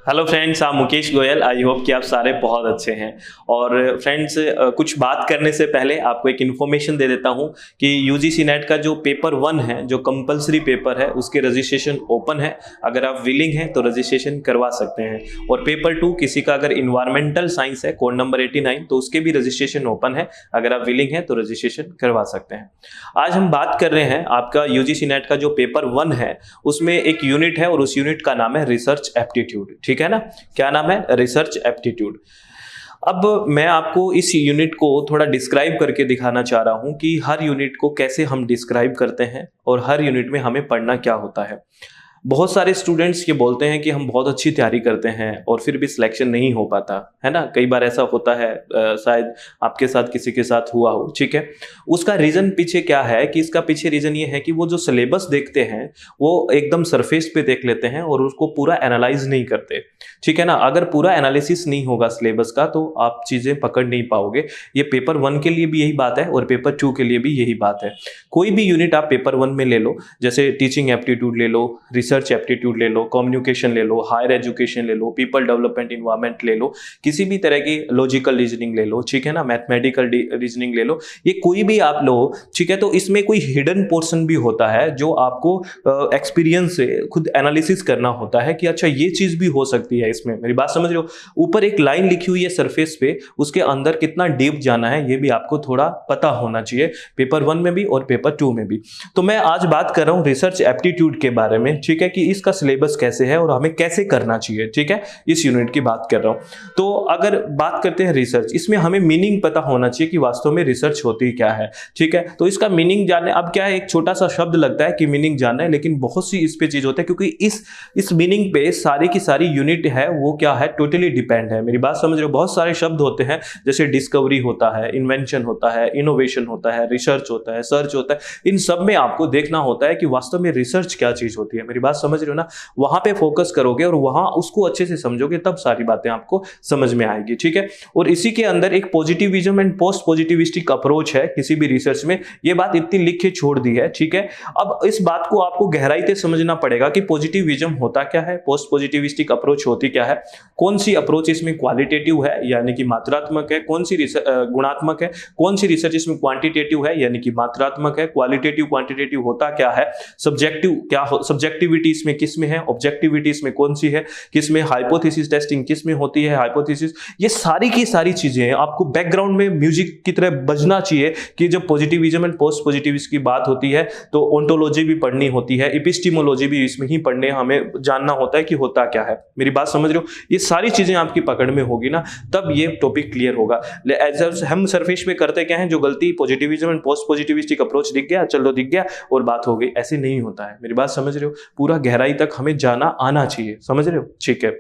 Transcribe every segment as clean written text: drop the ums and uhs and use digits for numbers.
Hello friends, आप Mukesh Goyal. I hope कि आप सारे बहुत अच्छे हैं। और फ्रेंड्स, कुछ बात करने से पहले आपको एक इन्फॉर्मेशन दे देता हूं कि यूजीसी नेट का जो पेपर 1 है, जो कंपलसरी पेपर है, उसके रजिस्ट्रेशन ओपन है। अगर आप विलिंग हैं तो रजिस्ट्रेशन करवा सकते हैं। और पेपर 2 किसी का अगर इन्वायरमेंटल साइंस है, कोड नंबर 89, तो उसके भी रजिस्ट्रेशन ओपन है। अगर आप विलिंग हैं तो रजिस्ट्रेशन करवा सकते हैं। आज हम बात कर रहे हैं आपका यूजीसी नेट का जो पेपर 1 है, उसमें एक यूनिट है और उस यूनिट का नाम है रिसर्च एप्टीट्यूड। ठीक है ना? क्या नाम है? Research aptitude. अब मैं आपको इस यूनिट को थोड़ा डिस्क्राइब करके दिखाना चाह रहा हूं कि हर यूनिट को कैसे हम डिस्क्राइब करते हैं और हर यूनिट में हमें पढ़ना क्या होता है। बहुत सारे स्टूडेंट्स ये बोलते हैं कि हम बहुत अच्छी तैयारी करते हैं और फिर भी सिलेक्शन नहीं हो पाता है ना। कई बार ऐसा होता है, शायद आपके साथ किसी के साथ हुआ हो। ठीक है, उसका रीजन पीछे क्या है कि इसका पीछे रीजन ये है कि वो जो सिलेबस देखते हैं वो एकदम सरफेस पे देख लेते हैं और उसको पूरा एनालाइज नहीं करते। ठीक है ना? अगर पूरा एनालिसिस नहीं होगा सिलेबस का तो आप चीजें पकड़ नहीं पाओगे। ये पेपर 1 के लिए भी यही बात है और पेपर 2 के लिए भी यही बात है। कोई भी यूनिट आप पेपर 1 में ले लो, जैसे टीचिंग एप्टीट्यूड ले लो, रिसर्च एप्टीट्यूड ले लो, कम्युनिकेशन ले लो, हायर एजुकेशन ले लो, पीपल डेवलपमेंट एनवायरनमेंट ले लो, किसी भी तरह की लॉजिकल रीजनिंग ले लो, ठीक है ना, मैथमेटिकल रीजनिंग ले लो, ये कोई भी आप लो। ठीक है, तो इसमें कोई हिडन पोर्शन भी होता है जो आपको एक्सपीरियंस से खुद एनालिसिस करना होता है कि अच्छा ये चीज भी हो सकती है इसमें। मेरी बात समझ रहे हो? ऊपर एक लाइन लिखी हुई है सरफेस पे, उसके अंदर कितना डीप जाना है ये भी आपको थोड़ा पता होना चाहिए, पेपर 1 में भी और पेपर 2 में भी। तो मैं आज बात कर रहा हूं रिसर्च एप्टीट्यूड के बारे में। ठीक है, कि इसका सिलेबस कैसे है और हमें कैसे करना चाहिए। ठीक है, इस यूनिट की बात कर रहा हूं। तो अगर बात करते हैं रिसर्च, इसमें हमें मीनिंग पता होना चाहिए कि वास्तव में रिसर्च होती क्या है। ठीक है, तो इसका मीनिंग जानने, अब क्या है, एक छोटा सा शब्द लगता है कि मीनिंग जानना है, लेकिन बहुत सी इस पे चीज होता है क्योंकि इस मीनिंग पे सारी की सारी यूनिट है वो क्या है, टोटली डिपेंड है। मेरी बात समझ रहे हो? बहुत सारे शब्द होते हैं, जैसे डिस्कवरी होता है, इन्वेंशन होता है, इनोवेशन होता है, रिसर्च होता है, सर्च होता है। इन सब में आपको देखना होता है कि वास्तव में रिसर्च क्या चीज होती है। मेरी बात समझ रहे हो ना? वहां पे फोकस करोगे और वहां उसको अच्छे से समझोगे, तब सारी बातें आपको समझ में आएगी। ठीक है, और इसी के अंदर एक positivism and post positivistic approach है किसी भी रिसर्च में। ये बात इतनी लिख के छोड़ दी है। ठीक है, अब इस बात को आपको गहराई से समझना पड़ेगा कि पॉजिटिविज्म होता क्या है, पोस्ट पॉजिटिविस्टिक अप्रोच होती क्या है, कौन सी अप्रोच इसमें क्वालिटेटिव है यानी कि मात्रात्मक है, कौन सी गुणात्मक है, कौन सी रिसर्च इसमें क्वांटिटेटिव है यानी कि मात्रात्मक है, क्वालिटेटिव क्वांटिटेटिव होता क्या है, सब्जेक्टिव क्या हो, सब्जेक्टिविटी इसमें किस में है, ऑब्जेक्टिविटी इसमें कौन सी है, किस में हाइपोथेसिस टेस्टिंग किस में होती है, हाइपोथेसिस, ये सारी की सारी चीजें आपको बैकग्राउंड में म्यूजिक की तरह बजना चाहिए कि जब पॉजिटिविज्म एंड पोस्ट पॉजिटिविज्म की बात होती है तो ओंटोलॉजी भी पढ़नी होती है, एपिस्टिमोलॉजी भी इसमें ही पढ़ने, हमें जानना होता है कि होता क्या है। मेरी बात समझ रहे हो? ये सारी चीजें आपकी पकड़ में होगी ना, तब ये टॉपिक क्लियर होगा। हम सरफेस पे करते क्या है, जो गलती positivism and post positivistic approach दिख गया, चलो दिख गया और बात हो गई, ऐसे नहीं होता है। मेरी बात समझ रहे हो? पूरा गहराई तक हमें जाना आना चाहिए। समझ रहे हो? ठीक है,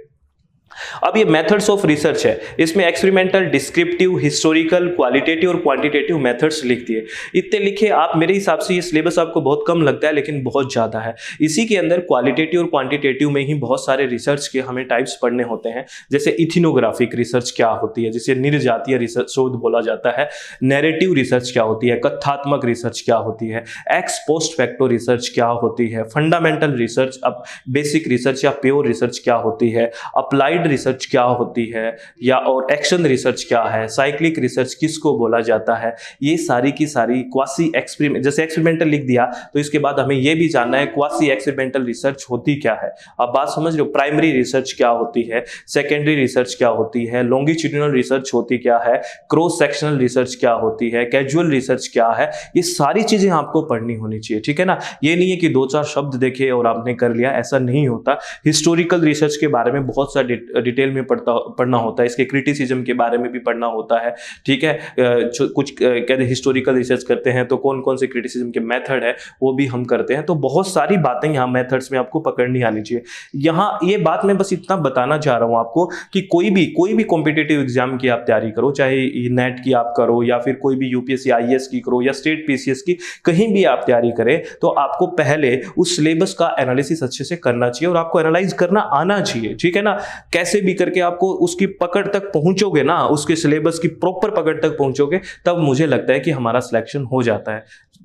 अब ये मेथड्स ऑफ रिसर्च है, इसमें एक्सपेरिमेंटल, डिस्क्रिप्टिव, हिस्टोरिकल, क्वालिटेटिव और क्वांटिटेटिव मेथड्स लिख दिए। इतने लिखे आप, मेरे हिसाब से ये सिलेबस आपको बहुत कम लगता है लेकिन बहुत ज्यादा है। इसी के अंदर क्वालिटेटिव और क्वांटिटेटिव में ही बहुत सारे रिसर्च के हमें टाइप्स पढ़ने होते हैं। जैसे इथिनोग्राफिक रिसर्च क्या होती है, जिसे निर्जातीय रिसर्च शोध बोला जाता है, नैरेटिव रिसर्च क्या होती है, कथात्मक रिसर्च क्या होती है, एक्स पोस्ट फैक्टो रिसर्च क्या होती है, फंडामेंटल रिसर्च, अब बेसिक रिसर्च या प्योर रिसर्च क्या होती है, अप्लाइड रिसर्च क्या होती है, या और एक्शन रिसर्च क्या है, साइक्लिक रिसर्च किसको बोला जाता है, ये सारी की सारी क्वासी एक्सपेरिमेंट, जैसे एक्सपेरिमेंटल लिख दिया तो इसके बाद हमें ये भी जानना है क्वासी एक्सपेरिमेंटल रिसर्च होती क्या है। अब बात समझ रहे हो? प्राइमरी रिसर्च क्या होती है, सेकेंडरी रिसर्च क्या होती है, लॉन्गिट्यूडिनल रिसर्च होती क्या है, क्रॉस सेक्शनल रिसर्च क्या होती है, कैजुअल रिसर्च क्या है, ये सारी चीजें आपको पढ़नी होनी चाहिए। ठीक है ना? ये नहीं है कि 2-4 शब्द देखे और आपने कर लिया, ऐसा नहीं होता। हिस्टोरिकल रिसर्च के बारे में बहुत सा डिटेल में पढ़ना होता है, इसके क्रिटिसिज्म के बारे में भी पढ़ना होता है। ठीक है, कुछ कहते हिस्टोरिकल रिसर्च करते हैं तो कौन कौन से क्रिटिसिज्म के मेथड है वो भी हम करते हैं। तो बहुत सारी बातें यहाँ मेथड्स में आपको पकड़नी आनी चाहिए। यहाँ ये बात मैं बस इतना बताना चाह रहा हूँ आपको कि कोई भी कॉम्पिटिटिव एग्जाम की आप तैयारी करो, चाहे नेट की आप करो या फिर कोई भी यूपीएससी आईएएस की करो या स्टेट पीसीएस की, कहीं भी आप तैयारी करें तो आपको पहले उस सिलेबस का एनालिसिस अच्छे से करना चाहिए और आपको एनालाइज करना आना चाहिए। ठीक है ना? कैसे भी करके आपको उसकी पकड़ तक पहुंचोगे ना, उसके सिलेबस की प्रॉपर पकड़ तक पहुंचोगे, तब मुझे लगता है कि हमारा सिलेक्शन हो जाता है,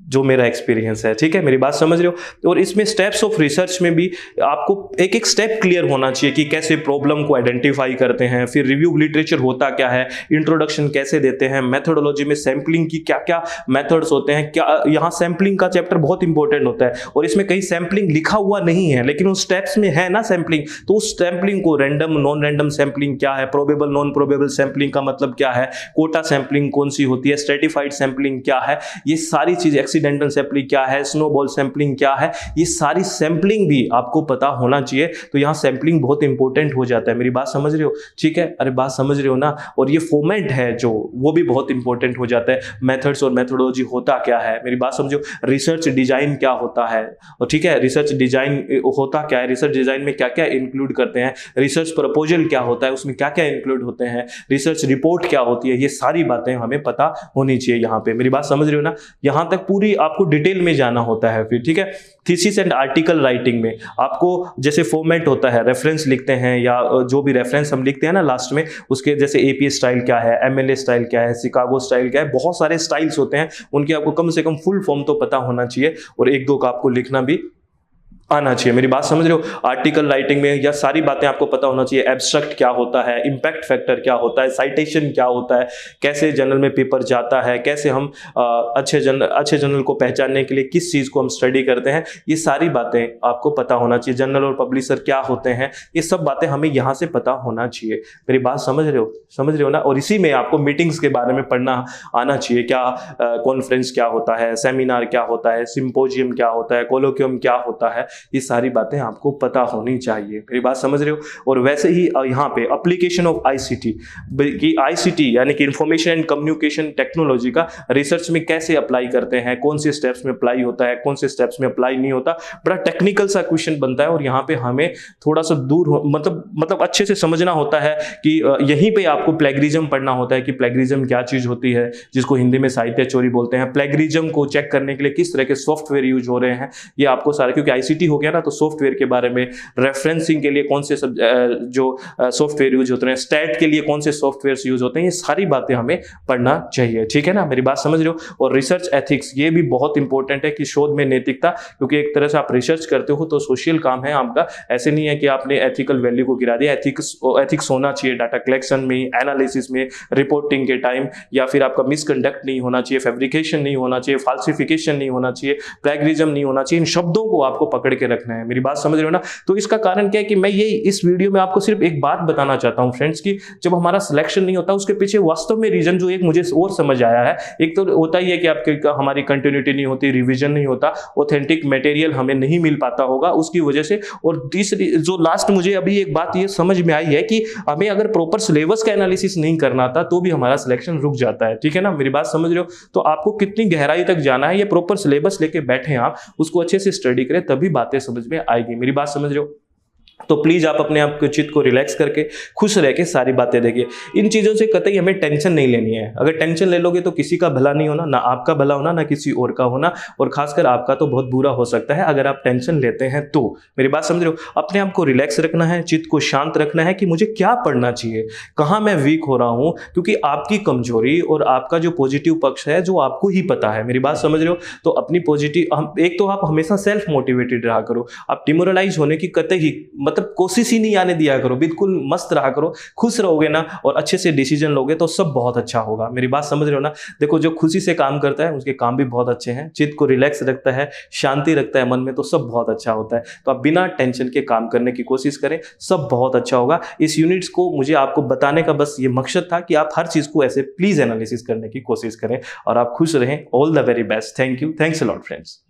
जो मेरा एक्सपीरियंस है। ठीक है, मेरी बात समझ रहे हो। और इसमें स्टेप्स ऑफ रिसर्च में भी आपको एक एक स्टेप क्लियर होना चाहिए कि कैसे प्रॉब्लम को आइडेंटिफाई करते हैं, फिर रिव्यू लिटरेचर होता क्या है, इंट्रोडक्शन कैसे देते हैं, मेथोडोलॉजी में सैंपलिंग की क्या क्या मेथड्स होते हैं, क्या यहाँ सैंपलिंग का चैप्टर बहुत इंपॉर्टेंट होता है। और इसमें कहीं सैंपलिंग लिखा हुआ नहीं है, लेकिन उस स्टेप्स में है ना सैंपलिंग, तो उस सैंपलिंग को रैंडम नॉन रैंडम सैंपलिंग क्या है, प्रोबेबल नॉन प्रोबेबल सैंपलिंग का मतलब क्या है, कोटा सैंपलिंग कौन सी होती है, स्ट्रेटिफाइड सैंपलिंग क्या है, ये सारी चीज, एक्सीडेंटल सैंपलिंग क्या है, स्नोबॉल सैंपलिंग क्या है, ये सारी सैंपलिंग भी आपको पता होना चाहिए। तो यहाँ सैंपलिंग बहुत इंपॉर्टेंट हो जाता है। मेरी बात समझ रहे हो? ठीक है, अरे बात समझ रहे हो ना। और ये फॉर्मेट है जो, वो भी बहुत इंपॉर्टेंट हो जाता है। मेथड्स और मेथोडोलॉजी होता क्या है, मेरी बात समझो। रिसर्च डिजाइन क्या होता है, और ठीक है, रिसर्च डिजाइन होता क्या है, रिसर्च डिजाइन में क्या क्या इंक्लूड करते हैं, रिसर्च प्रपोजल क्या होता है, उसमें क्या क्या इंक्लूड होते हैं, रिसर्च रिपोर्ट क्या होती है, ये सारी बातें हमें पता होनी चाहिए यहाँ पे। मेरी बात समझ रहे हो ना। यहाँ तक पूरी आपको डिटेल में जाना होता है फिर। ठीक है, थीसिस एंड आर्टिकल राइटिंग में आपको जैसे फॉर्मेट होता है, रेफरेंस लिखते हैं या जो भी रेफरेंस हम लिखते हैं ना लास्ट में, उसके जैसे एपीए स्टाइल क्या है, एमएलए स्टाइल क्या है, शिकागो स्टाइल क्या है, बहुत सारे स्टाइल्स होते हैं, उनके आपको कम से कम फुल फॉर्म तो पता होना चाहिए, और एक दो का आपको लिखना भी आना चाहिए। मेरी बात समझ रहे हो। आर्टिकल राइटिंग में यह सारी बातें आपको पता होना चाहिए। एब्स्ट्रैक्ट क्या होता है, इंपैक्ट फैक्टर क्या होता है, साइटेशन क्या होता है, कैसे जर्नल में पेपर जाता है, कैसे हम अच्छे जर्नल को पहचानने के लिए किस चीज़ को हम स्टडी करते हैं, ये सारी बातें आपको पता होना चाहिए। जर्नल और पब्लिशर क्या होते हैं, ये सब बातें हमें यहाँ से पता होना चाहिए। मेरी बात समझ रहे हो? समझ रहे हो ना। और इसी में आपको मीटिंग्स के बारे में पढ़ना आना चाहिए। क्या कॉन्फ्रेंस क्या होता है, सेमिनार क्या होता है, सिंपोजियम क्या होता है, कोलोक्वियम क्या होता है, ये सारी बातें आपको पता होनी चाहिए। मेरी बात समझ रहे हो। और वैसे ही यहाँ पे एप्लीकेशन ऑफ आईसीटी, कि आईसीटी यानी कि इंफॉर्मेशन एंड कम्युनिकेशन टेक्नोलॉजी का रिसर्च में कैसे अप्लाई करते हैं, कौन से स्टेप्स में अप्लाई होता है, कौन से स्टेप्स में अप्लाई नहीं होता, बड़ा टेक्निकल सा क्वेश्चन बनता है। और यहाँ पे हमें थोड़ा सा दूर मतलब अच्छे से समझना होता है कि यहीं पे आपको प्लेगरिज्म पढ़ना होता है कि प्लेगरिज्म क्या चीज होती है, जिसको हिंदी में साहित्य चोरी बोलते हैं। प्लेगरिज्म को चेक करने के लिए किस तरह के सॉफ्टवेयर यूज हो रहे हैं, ये आपको सारा, क्योंकि आईसीटी हो गया ना, तो सॉफ्टवेयर के बारे में, रेफरेंसिंग के लिए कौन से जो सॉफ्टवेयर यूज होते हैं, स्टैट के लिए कौन से सॉफ्टवेयर यूज होते हैं, ये सारी बातें हमें पढ़ना चाहिए। ठीक है ना, मेरी बात समझ रहे हो। और रिसर्च एथिक्स, ये भी बहुत इंपॉर्टेंट है कि शोध में नैतिकता, क्योंकि एक तरह से आप रिसर्च करते हो तो सोशल काम है आपका, ऐसे नहीं है कि आपने एथिकल वैल्यू को गिरा दिया। एथिक्स होना चाहिए डाटा कलेक्शन में, एनालिसिस में, रिपोर्टिंग के टाइम, या फिर आपका मिसकंडक्ट नहीं होना चाहिए, फैब्रिकेशन नहीं होना चाहिए, फाल्सिफिकेशन नहीं होना चाहिए, प्लेगरिज्म नहीं होना चाहिए। इन शब्दों को आपको पकड़ के रखना है। मेरी बात समझ रहे हो ना। तो इसका कारण क्या है कि मैं ये इस वीडियो में आपको सिर्फ एक बात बताना चाहता हूं फ्रेंड्स, कि जब हमारा सिलेक्शन नहीं होता उसके पीछे वास्तव में रीजन जो एक मुझे और समझ आया है, एक तो होता ही है कि आपके हमारी कंटिन्यूटी नहीं होती, रिवीजन नहीं होता, ऑथेंटिक मटेरियल हमें नहीं मिल पाता होगा उसकी वजह से। और तीसरी जो लास्ट मुझे अभी एक बात ये समझ में आई है कि हमें अगर प्रॉपर सिलेबस का एनालिसिस नहीं करना था तो भी हमारा सिलेक्शन रुक जाता है। ठीक है ना, मेरी बात समझ रहे हो। तो आपको कितनी गहराई तक जाना है, ये प्रॉपर सिलेबस लेके बैठे आप, उसको अच्छे से स्टडी करें, तभी बातें समझ में आएगी। मेरी बात समझ रहे हो। तो प्लीज आप अपने आप के चित्त को रिलैक्स करके खुश रह के सारी बातें देखिए। इन चीजों से कतई हमें टेंशन नहीं लेनी है। अगर टेंशन ले लोगे तो किसी का भला नहीं होना, ना आपका भला होना, ना किसी और का होना, और खासकर आपका तो बहुत बुरा हो सकता है अगर आप टेंशन लेते हैं तो। मेरी बात समझ रहे हो। अपने आप को रिलैक्स रखना है, चित्त को शांत रखना है कि मुझे क्या पढ़ना चाहिए, कहाँ मैं वीक हो रहा हूं, क्योंकि आपकी कमजोरी और आपका जो पॉजिटिव पक्ष है जो आपको ही पता है। मेरी बात समझ रहे हो। तो अपनी पॉजिटिव, एक तो आप हमेशा सेल्फ मोटिवेटेड रहा करो, आप डिमोरलाइज होने की कतई मतलब कोशिश ही नहीं आने दिया करो, बिल्कुल मस्त रहा करो। खुश रहोगे ना और अच्छे से डिसीजन लोगे तो सब बहुत अच्छा होगा। मेरी बात समझ रहे हो ना। देखो, जो खुशी से काम करता है उसके काम भी बहुत अच्छे हैं, चित्त को रिलैक्स रखता है, शांति रखता है मन में, तो सब बहुत अच्छा होता है। तो आप बिना टेंशन के काम करने की कोशिश करें, सब बहुत अच्छा होगा। इस यूनिट्स को मुझे आपको बताने का बस ये मकसद था कि आप हर चीज को ऐसे प्लीज एनालिसिस करने की कोशिश करें और आप खुश रहें। All the very best. Thank you. Thanks a lot friends.